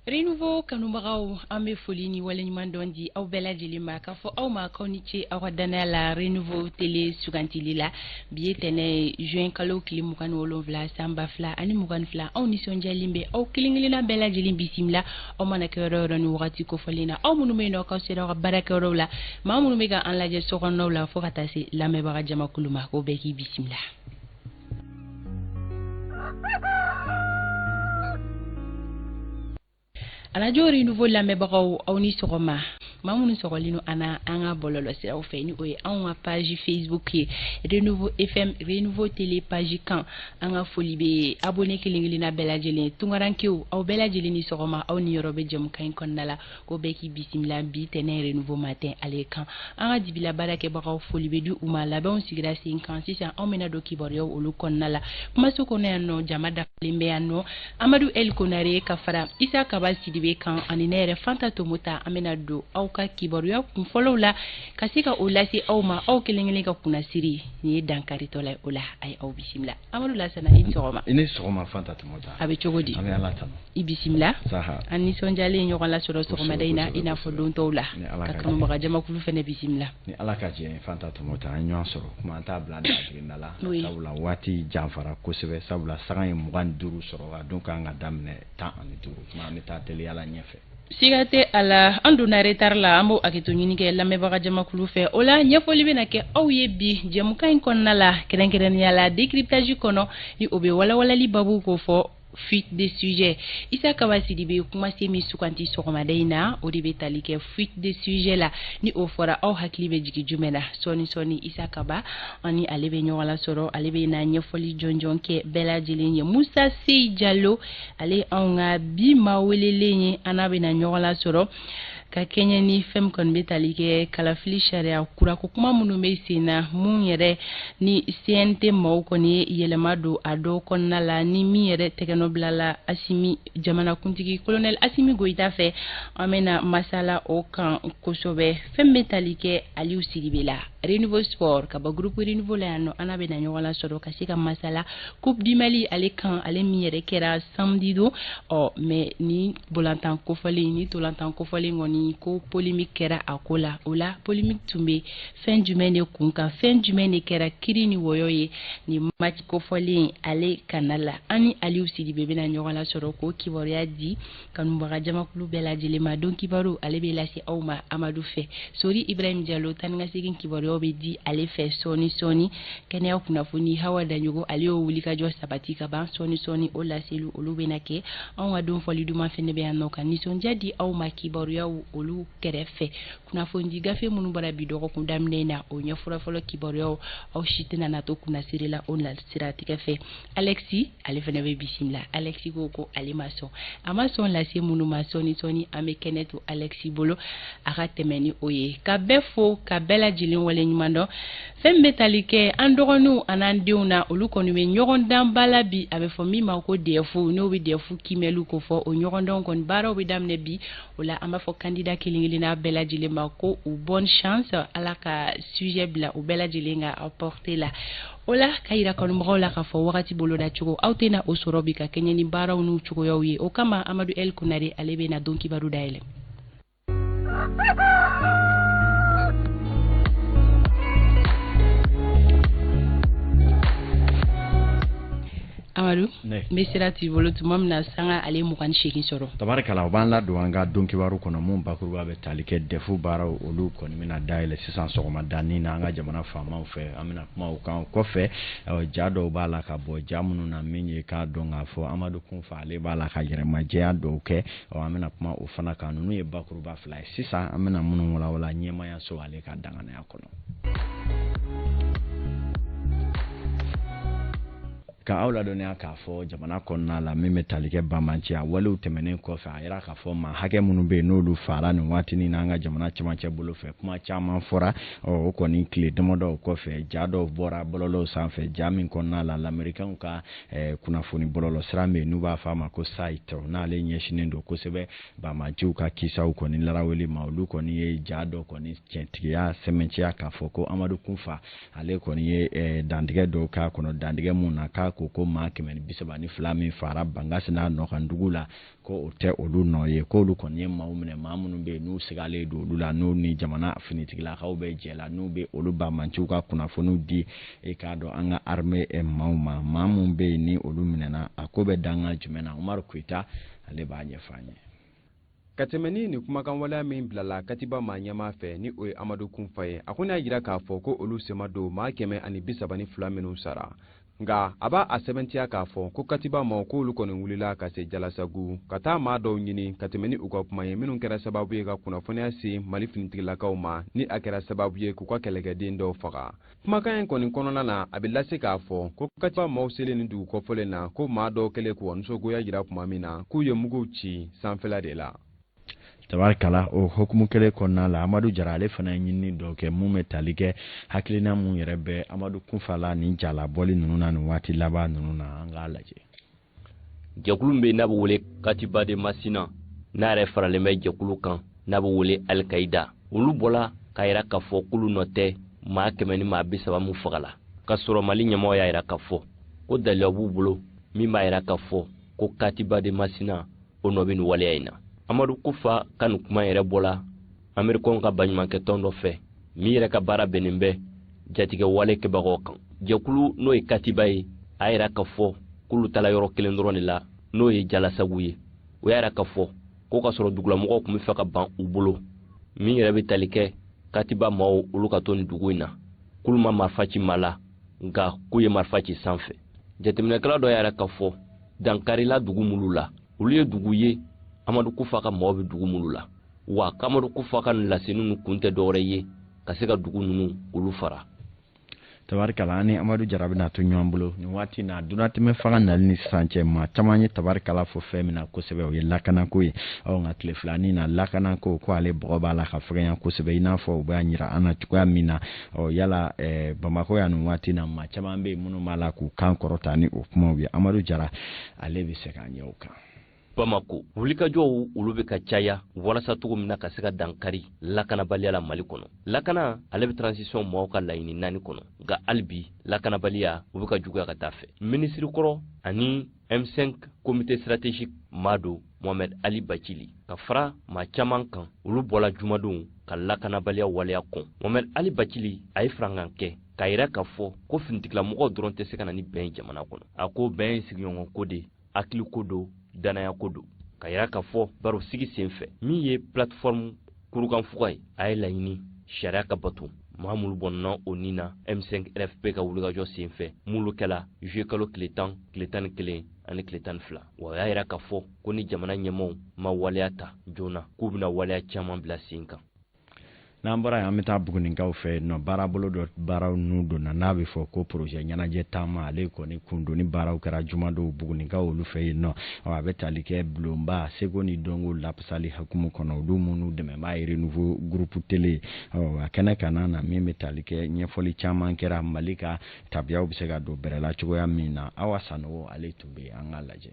Renouveau kanubagaw an bɛ foli ni waleɲuman dɔn di aw bɛɛ lajɛlen ma k'a fɔ aw ma k'aw ni ce aw ka danaya la Renouveau télé sugantili la bi ye tɛnɛ juin kalo tile 27 san 2022 aw nisɔndiyalen bɛ aw kelen-kelenna bɛɛ lajɛlen bisimila aw mana kɛ yɔrɔ yɔrɔ ni wagati kofɔlen na aw minnu bɛ yen nɔ k'aw sera aw ka baarakɛyɔrɔw la maa minnu bɛ ka an lajɛ sokɔnɔnaw la fo ka taa se lamɛnbaga jamakulu ma k'o bɛɛ k'i bisimila. Radio Renouveau lamɛnbagaw aw ni sɔgɔma maa minnu sɔgɔlen ana an ka bɔlɔlɔsiraw fɛ ni o ye anw ka page Facebook ye Renouveau FM Renouveau télé page kan an ka foli bɛ abonné kelen-kelenna bɛɛ lajɛlen tunkarankew aw bɛɛ lajɛlen ni sɔgɔma aw ni yɔrɔ bɛ jɛmukan in kɔnɔna la ko bɛɛ k'i bisimila bi tɛnɛ Renouveau matin ale kan an ka dibila baarakɛbagaw foli bɛ di u ma labɛnw sigira sen kan sisan anw bɛna don kibaruyaw olu kɔnɔna la kumaso kɔnɔ yan nɔ jama dafalen bɛ yan nɔ Amadu El Konare ka fara Isa Kaba Sidibe kan ani ne yɛrɛ Fanta Tomota an bɛna don aw ka kibaruya kunfɔlɔw la ka se ka o lase aw ma aw kelen-kelen ka kunnasiri ni ye dankaritɔ la o la ay aw bisimila Amadu Lasana i ni sɔgɔma. I ni sɔgɔma Fanta Tomota. A bɛ cogo di? An bɛ Ala tanu. I bisimila. Saha. An nisɔndiyalen ɲɔgɔn lasɔrɔ sɔgɔmada in na i n'a fɔ don tɔw la ka kanubaga jamakulu fɛnɛ bisimila. Ni Ala ka jɛ Fanta Tomota an ɲɔgɔn sɔrɔ kuma an t'a bila da girinda la sabula waati janfara kosɛbɛ sabula saga ye 25 sɔrɔ a don kan ka daminɛ 15 kuma an bɛ taa teliya la ɲɛfɛ. Siga tɛ a la an donna retard la an b'o hakɛto ɲini kɛ lamɛnbaga jamakulu fɛ o la ɲɛfɔli bɛna kɛ aw ye bi jɛmukan in kɔnɔna la kɛrɛnkɛrɛnnenya la décryptage kɔnɔ ni o bɛ walawalali babu ko fɔ fuite de sujet Isa Kaba Sidibe kumase min suganti sɔgɔmada in na o de bɛ tali kɛ fuite de sujet la ni o fɔra aw hakili bɛ jigin jumɛn na sɔɔni Isa Kaba ani ale bɛ ɲɔgɔn lasɔrɔ ale bɛ na ɲɛfɔli jɔnjɔn kɛ bɛɛ lajɛlen ye Musa Seyi Jalo ale anw ka bi maa welelen ye an n'a bɛ na ɲɔgɔn lasɔrɔ ka kɛɲɛ ni fɛn kɔni bɛ tali kɛ kalafili sariya kura ko kuma minnu bɛ sen na mun yɛrɛ ni CNT maaw kɔni ye yɛlɛma don a dɔw kɔnɔna la ni min yɛrɛ tɛgɛnɔ bilala Asimi jamanakuntigi colonel Asimi Goyita fɛ an bɛna masala o kan kosɛbɛ fɛn bɛ tali kɛ Aliou Sidibe la Renouveau Sport ka bɔ groupe Renouveau la yan nɔ an bɛna ɲɔgɔn lasɔrɔ ka se ka masala Coupe du Mali ale kan ale min yɛrɛ kɛra samedi don mais ni bolantan kofɔlen ni tolantan kofɔlen kɔni ko polémique kɛra a ko la o la polémique tun bɛ fɛn jumɛn de kun kan fɛn jumɛn de kɛra kiri ni wɔyɔ ye ni match kofɔlen ale kana la ani Aliou Sidibe bɛna ɲɔgɔn lasɔrɔ ko kibaruya di kanubaga jamakulu bɛɛ lajɛlen ma don kibaru ale bɛ lase aw ma Amadu fɛ Sori Ibrahim Diallo tani ka segin kibaruyaw bɛ di ale fɛ sɔɔni kɛnɛya kunnafoni Hawa Danyogo ale y'o wuli ka jɔ sabati ka ban sɔɔni o laseli olu bɛna kɛ anw ka don fɔli duman fɛnɛ bɛ yan nɔ ka nisɔndiya di aw ma kibaruyaw olu kɛrɛfɛ kunnafoni gafe minnu bɔra bi dɔgɔkun daminɛ na o ɲɛfɔlɔ fɔlɔ kibaruyaw aw si tɛna na to kunnasiri la o siratigɛ fɛ Alexi ale fɛnɛ bɛ bisimila Alexi ko ale ma sɔn a ma sɔn lase minnu ma sɔɔni an bɛ kɛnɛ to Alexi bolo a ka tɛmɛ ni o ye ka bɛɛ fo ka bɛɛ lajɛlen waleɲuman dɔn fɛn bɛ tali kɛ an dɔgɔninw an'an denw na olu kɔni bɛ ɲɔgɔn dan ba la bi a bɛ fɔ min ma ko DEF n'o bɛ DEF kimɛliw ko fɔ o ɲɔgɔndanw kɔni baaraw bɛ daminɛ bi o la an b'a fɔ candidat kelen-kelenna bɛɛ lajɛlen ma ko u bonne chance ala ka sujet bila u bɛɛ lajɛlen ka apporter la o la ka yira kanubagaw la k'a fɔ wagati boloda cogo aw tɛna o sɔrɔ bi ka kɛɲɛ ni baaraw n'u cogoyaw ye o kama Amadu El Konare ale bɛ na don kibaru dayɛlɛ. Amadu n bɛ sira t'i bolo tuma min na sanga ale 28 sɔrɔ. Tabarikala u b'an ladon an ka don kibaru kɔnɔ mun bakuruba bɛ tali kɛ DEF baaraw olu kɔni bɛna dayɛlɛ sisan sɔgɔmada ni na an ka jamana faamaw fɛ an bɛna kuma o kan kɔfɛ ja dɔw b'a la ka bɔ ja minnu na min ye k'a dɔn k'a fɔ Amadu Kunfa ale b'a la ka yɛrɛmajɛya dɔw kɛ an bɛna kuma o fana kan ninnu ye bakuruba fila ye sisan an bɛna minnu walawala ɲɛmaya so ale ka danganaya kɔnɔ. Ka aw ladɔnniya k'a fɔ jamana kɔnɔna la min bɛ tali kɛ banbanci a walew tɛmɛnen kɔfɛ a yira k'a fɔ maa hakɛ minnu bɛ yen n'olu fara nin waati ni n'an ka jamana cɛmancɛ bolo fɛ kuma caman fɔra o kɔni tile damadɔ kɔfɛ ja dɔw bɔra bɔlɔlɔw sanfɛ ja min kɔnɔna la lamɛrikɛnw ka kunnafoni bɔlɔlɔ sira min n'u b'a fɔ a ma ko site n'ale ɲɛsinnen don kosɛbɛ banbanciw ka kisaw kɔni laraweli ma olu kɔni ye ja dɔ kɔni tiɲɛtigiya sɛmɛnciya k'a fɔ ko Amadu Kunfa ale kɔni ye dantigɛ dɔw k'a kɔnɔ dantigɛ mun na k'a ko maa 32 min fara Bangasi n'a nɔkandugu la ko o tɛ olu nɔ ye ko olu kɔni ye maaw minɛ maa minnu bɛ n'u sigalen don olu la n'u ni jamana finitigilakaw bɛ jɛ la n'u bɛ olu bamanciw ka kunnafoniw di e k'a dɔn an ka armée maaw ma maa minnu bɛ yen ni olu minɛna a ko bɛ danga jumɛn na Umaru Koyita ale b'a ɲɛfɔ an ye. Ka tɛmɛni ni kumakan waleya min bilala Katiba maa ɲɛmaa fɛ ni o ye Amadu Kunfa ye a ko n'a jira k'a fɔ ko olu sema don maa 132 minnu sara nka a b'a a sɛbɛntiya k'a fɔ ko Katiba maaw k'olu kɔni wulila ka se Jalasagu ka taa maa dɔw ɲini ka tɛmɛ ni u ka kuma ye minnu kɛra sababu ye ka kunnafoniya se Mali finitigilakaw ma ni a kɛra sababu ye k'u ka kɛlɛkɛden dɔw faga. Kumakan in kɔni kɔnɔna na a bɛ lase k'a fɔ ko Katiba maaw selen ni dugu kɔfɔlen na ko maa dɔw kɛlen k'u nisɔngoya jira tuma min na k'u ye muguw ci sanfɛla de la. Tabarikala o hukumu kelen kɔnɔna la Amadu Jara ale fana ye ɲinini dɔ kɛ mun bɛ tali kɛ hakilina mun yɛrɛ bɛ Amadu Kunfa la ni jalabɔli ninnu na nin waati laban ninnu na an k'a lajɛ. Jɛkulu bɛ n'a bɛ wele Katiba de Masina n'a yɛrɛ faralen bɛ jɛkulu kan n'a bɛ wele Al-Qaïda olu bɔla k'a yira k'a fɔ k'olu nɔ tɛ maa 100 ni maa 30 min fagala ka sɔrɔ Mali ɲɛmɔgɔ y'a yira k'a fɔ ko dalilu b'u bolo min b'a yira k'a fɔ ko Katiba de Masina o nɔ bɛ nin waleya in na. Amadu Kunfa ka nin kuma yɛrɛ bɔla Amerikɛnw ka baɲumankɛ tɔn dɔ fɛ min yɛrɛ ka baara bɛnnen bɛ jatigɛ wale kɛbagaw kan. Jɛkulu n'o ye Katiba ye a yira k'a fɔ k'olu taala yɔrɔ kelen dɔrɔn de la n'o ye Jalasagu ye o y'a yira k'a fɔ ko ka sɔrɔ dugulamɔgɔw tun bɛ fɛ ka ban u bolo min yɛrɛ bɛ tali kɛ Katiba maaw olu ka to nin dugu in na k'olu ma marifa ci maa la nka k'u ye marifa ci sanfɛ. Jateminɛkɛla dɔ y'a yira k'a fɔ dankarila dugu minnu la olu ye dugu ye Amadu Kunfa ka maaw bɛ dugu minnu la wa Amadu Kunfa ka laseni ninnu kun tɛ dɔwɛrɛ ye ka se ka dugu ninnu olu fara. Tabarikala ani Amadu Jara bɛna to ɲɔgɔn bolo nin waati na dunatɛmɛ fanga nali ni sisan cɛ maa caman ye tabarikala fɔ fɛn min na kosɛbɛ o ye lakanako ye nka tile filanin na lakanako ko ale bɔgɔ b'a la ka fɛgɛnya kosɛbɛ i n'a fɔ u b'a jira an na cogoya min na yala Bamakɔ yan nin waati na maa caman bɛ yen minnu b'a la k'u kan kɔrɔta ni o kumaw ye Amadu Jara ale bɛ se k'a ɲɛ o kan. Bamako wulikajɔw olu bɛ ka caya walasa cogo min na ka se ka dankari lakanabaliya la Mali kɔnɔ. Lakana ale bɛ transition maaw ka laɲini 4 kɔnɔ nka hali bi lakanabaliya u bɛ ka juguya ka taa fɛ. Minisiri kɔrɔ ani M5 comité stratégique Mado Mohamed Ali Bachili ka fara maa caman kan olu bɔla jumadon ka lakanabaliya waleya kɔn. Mohamed Ali Bachili a ye farankan kɛ k'a yira k'a fɔ ko finitigilamɔgɔw dɔrɔn tɛ se ka na ni bɛn jamana kɔnɔ. A ko bɛn ye sigiɲɔgɔn ko de hakili ko do danaya ko do ka yira k'a fɔ baro sigi senfɛ min ye plateforme kurukanfuga ye a ye laɲini sariya ka bato maa minnu bɔnna o nin na M5 RFP ka wulikajɔ senfɛ minnu kɛla juillet kalo tile 10 tile 11 ani tile 12 wa a y'a yira k'a fɔ ko ni jamana ɲɛmɔgɔw ma waleya ta joona k'u bɛna waleya caman bila sen kan. N'an bɔra yan an bɛ taa Bugunikaw fɛ baarabolo dɔ baaraw n'u donna n'a bɛ fɔ ko projet ɲɛnajɛ taama ale kɔni kun don ni baaraw kɛra jumadon Bugunikaw olu fɛ yen nɔ a bɛ tali kɛ bulonba seko ni dɔnko lapasali hukumu kɔnɔ olu minnu dɛmɛbaa ye renouveau groupe télé a kɛnɛ kan na min bɛ tali kɛ ɲɛfɔli caman kɛra Mali ka tabiyaw bɛ se ka don bɛrɛ la cogoya min na Awa Sanogo ale tun bɛ an ka lajɛ.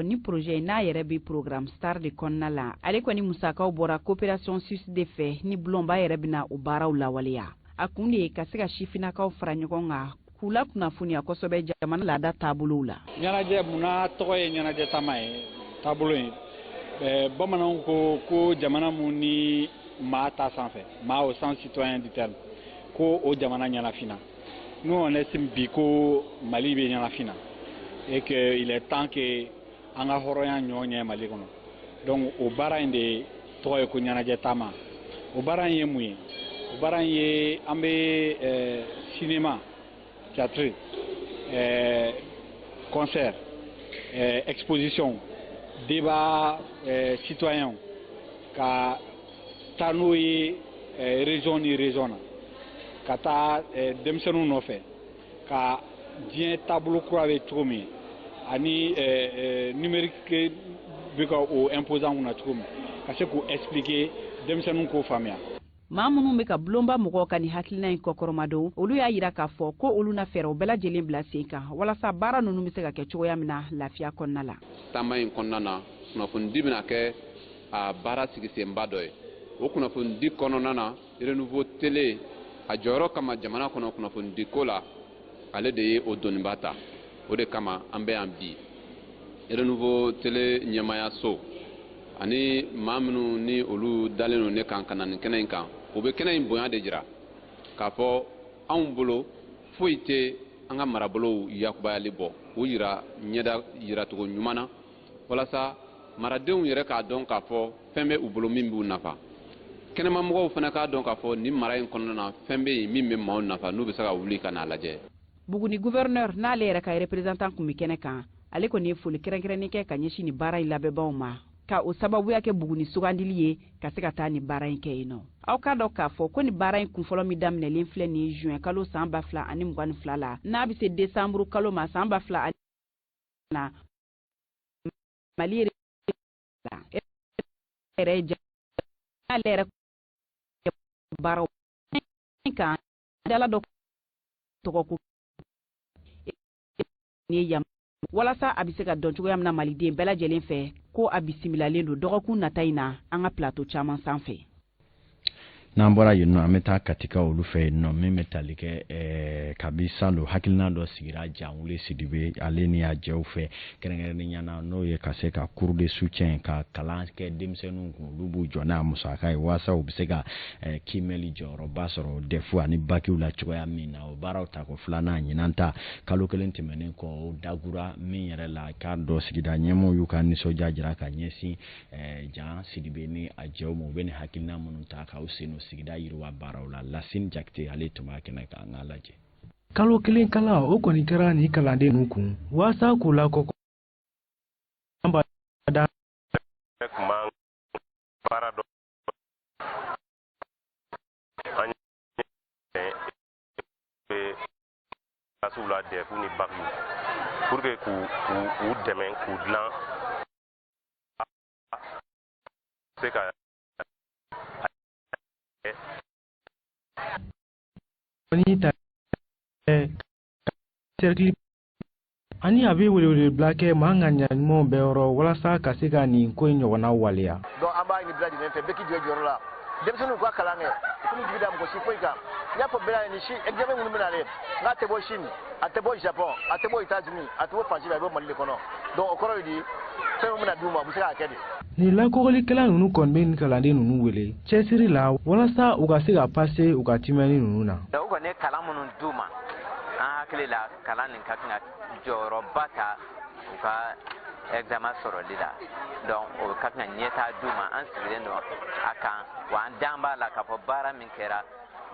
Ni projet n'a yɛrɛ bɛ programme star de kɔnɔna la ale kɔni musakaw bɔra coopération suisse de fɛ ni bulonba yɛrɛ bɛna o baaraw lawaleya a kun de ye ka se ka sifinnakaw fara ɲɔgɔn kan k'u la kunnafoniya kosɛbɛ jamana laada taabolow la. Ɲɛnajɛ munna tɔgɔ ye ɲɛnajɛ taama ye taabolo ye bamananw ko jamana mun ni maa ta sanfɛ maa au sens citoyen du terme ko o jamana ɲɛnafina nous on estime bi ko Mali bɛ ɲɛnafina et que il est temps que an ka hɔrɔnya ɲɔgɔn ɲɛ Mali kɔnɔ donc o baara in de tɔgɔ ye ko ɲɛnajɛ taama o baara in ye mun ye o baara in ye an bɛ cinéma théâtre concert exposition débat citoyen ka taa n'o ye région ni région na ka taa denmisɛnninw nɔfɛ ka diɲɛ taabolo kura bɛ cogo min ani numérique bɛ ka o imposant na cogo min ka se k'o expliquer denmisɛnninw k'o faamuya. maa minnu bɛ ka bulonba mɔgɔw ka nin hakilina in kɔkɔrɔmadon olu y'a yira k'a fɔ ko olu na fɛɛrɛw bɛɛ lajɛlen bila sen kan walasa baara ninnu bɛ se ka kɛ cogoya min na lafiya kɔnɔna la. taama in kɔnɔna na kunnafonidi bɛna kɛ a baara sigi senba dɔ ye o kunnafonidi kɔnɔna na renouveau télé a jɔyɔrɔ kama jamana kɔnɔ kunnafonidi ko la ale de ye o dɔnniba ta o de kama an bɛ yan bi renouveau télé ɲɛmaya so ani maa minnu ni olu dalen no ne kan ka na nin kɛnɛ in kan o bɛ kɛnɛ in bonya de jira k'a fɔ anw bolo foyi tɛ an ka marabolow yakubayali bɔ o yira ɲɛda yiracogo ɲuman na walasa maradenw yɛrɛ k'a dɔn k'a fɔ fɛn bɛ u bolo min b'u nafa kɛnɛmamɔgɔw fana k'a dɔn k'a fɔ nin mara in kɔnɔna na fɛn bɛ yen min bɛ maaw nafa n'u bɛ se ka wuli ka n'a lajɛ. Buguni gouverneur n'ale yɛrɛ ka représentant kun bɛ kɛnɛ kan ale kɔni ye foli kɛrɛnkɛrɛnnen kɛ ka ɲɛsin ni baara in labɛnbaw ma ka o sababuya kɛ Buguni sugandili ye ka se ka taa ni baara in kɛ yen nɔ. Aw k'a dɔn k'a fɔ ko ni baara in kunfɔlɔ min daminɛlen filɛ ni juin kalo san 2022 la n'a bɛ se décembre kalo ma san 2000 na Mali yɛrɛ ale yɛrɛ baaraw kan dala dɔ tɔgɔ ko ni yam walasa a bɛ se ka dɔn cogoya min na maliden bɛɛ lajɛlen fɛ ko a bisimilalen don dɔgɔkun nata in na an ka plateau caman sanfɛ. n'an bɔra yen nɔ an bɛ taa katika olu fɛ yen nɔ min bɛ tali kɛ kabi salo hakilina dɔ sigira Janwule Sidibe ale ni a jɛw fɛ kɛrɛnkɛrɛnnenya na n'o ye ka se ka cours de soutien ka kalan kɛ denmisɛnninw kun olu b'u jɔ n'a musaka ye walasa u bɛ se ka kiimɛli jɔyɔrɔba sɔrɔ DEF ani bakiw la cogoya min na o baaraw ta ko filanan ɲinan ta kalo kelen tɛmɛnen kɔ o dagura min yɛrɛ la k'a dɔ sigida ɲɛmɔgɔw y'u ka nisɔndiya jira ka ɲɛsin Jan Sidibe ni a jɛw ma u bɛ ni hakilina minnu ta k'aw sen sigida yiriwa baaraw la Lasine Jakite ale tun b'a kɛnɛ kan an ka lajɛ. Kalo kelen kalan o kɔni kɛra ni kalanden ninnu kun walasa k'u lakɔkɔ baara dɔ an ye kasiw la DEF ni bakiw pour que k'u dɛmɛ k'u dilan se ka ani a bɛ welewele bila kɛ maa ka ɲaɲumanw bɛɛ yɔrɔ walasa ka se ka nin ko in ɲɔgɔnna waleya. Donc an b'a ɲini bɛɛ lajɛlen fɛ bɛɛ k'i jɔ jɔyɔrɔ la denmisɛnninw ka kalan kɛ komi jigi da mɔgɔ si foyi kan n y'a fɔ bɛɛ la ni si examen minnu bɛ nalen n'a tɛ bɔ Chine a tɛ bɔ Japon a tɛ bɔ États-Unis a tɛ bɔ Fansi la a bɛ bɔ Mali de kɔnɔ donc o kɔrɔ ye di fɛn min bɛna d'u ma u bɛ se k'a kɛ de. Ni lakɔgɔlikɛla ninnu kɔni bɛ nin kalanden ninnu wele cɛsiri la walasa u ka se ka pase u ka timɛni ninnu na. O kɔni ye kalan minnu d'u ma an hakili la kalan nin ka kan ka jɔyɔrɔba ta u ka examen sɔrɔli la donc o ka kan ka ɲɛtaa d'u ma an sigilen don a kan wa an dan b'a la k'a fɔ baara min kɛra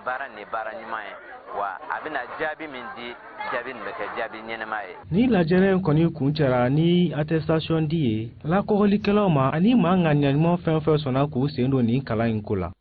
baara nin ye baara ɲuman ye wa a bɛna jaabi min di jaabi nin bɛ kɛ jaabi ɲɛnɛma ye. Ni lajɛrɛ kɔni kun cɛra ni attestation di ye lakɔgɔlikɛlaw ma ani maa ka ɲaɲuman fɛn fɛn sɔnna k'u sen don nin kalan in ko la.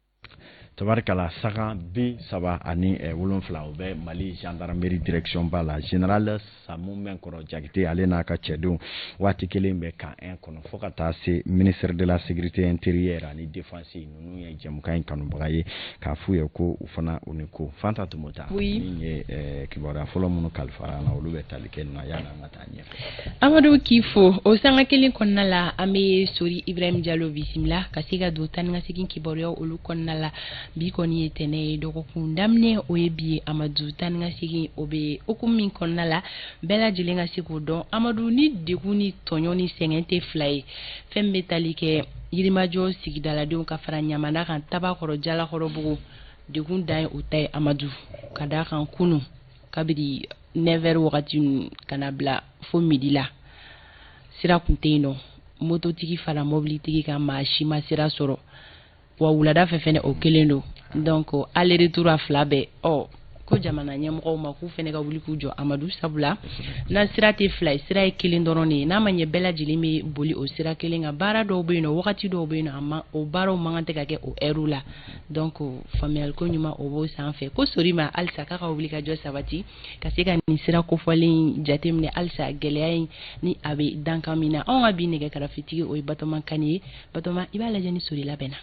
Tabarikala saga B7 ani 7 o bɛ Mali gendarmerie direction ba la général Samu Menkɔrɔ Jakite ale n'a ka cɛdenw waati kelen bɛ kan 1 kɔnɔ fo ka taa se ministère de la sécurité intérieure ani défense ninnu ye jɛmukan in kanubaga ye k'a f'u ye ko u fana u ni ko Fanta Tumota min ye kibaruya fɔlɔ minnu kalifara na olu bɛ tali kɛ na yanni an ka taa ɲɛfɛ. Amadou Kifo o sanga kelen kɔnɔna la an bɛ Sori Ibrahim Diallo bisimila ka se ka don tan ni ka segin kibaruya olu kɔnɔna la bi kɔni ye tɛnɛ ye dɔgɔkun daminɛ o ye bi ye Amadou tan ni ka segin o bɛ hukumu min kɔnɔna la bɛɛ lajɛlen ka se k'o dɔn Amadou ni degun ni tɔɲɔ ni sɛgɛn tɛ fila ye fɛn bɛ tali kɛ Yirimajɔ sigidaladenw ka fara ɲamana kan Tabakɔrɔ Jalakɔrɔbugu degun dan ye o ta ye Amadou ka d'a kan kunu kabiri 9h wagati kana bila fo midi la sira kun tɛ yen nɔ mototigi fara mobilitigi kan maa si ma sira sɔrɔ wa wulada fɛ fɛnɛ o kelen don donc aller retour a fila bɛɛ ko jamana ɲɛmɔgɔw ma k'u fɛnɛ ka wuli k'u jɔ Amadou sabula na sira tɛ fila ye sira ye kelen dɔrɔn de ye n'a ma ɲɛ bɛɛ lajɛlen bɛ boli o sira kelen kan baara dɔw bɛ yen nɔ wagati dɔw bɛ yen nɔ o baaraw man kan tɛ ka kɛ o heure la donc faamuyali ko ɲuman o b'o sanfɛ ko sori ma halisa k'a ka wuli ka jɔ sabati ka se ka nin sira kofɔlen jateminɛ halisa gɛlɛya in ni a bɛ dankan min na anw ka bi nɛgɛ karafetigi o ye Batɔma Kane ye Batɔma i b'a lajɛ ni sori labɛnna.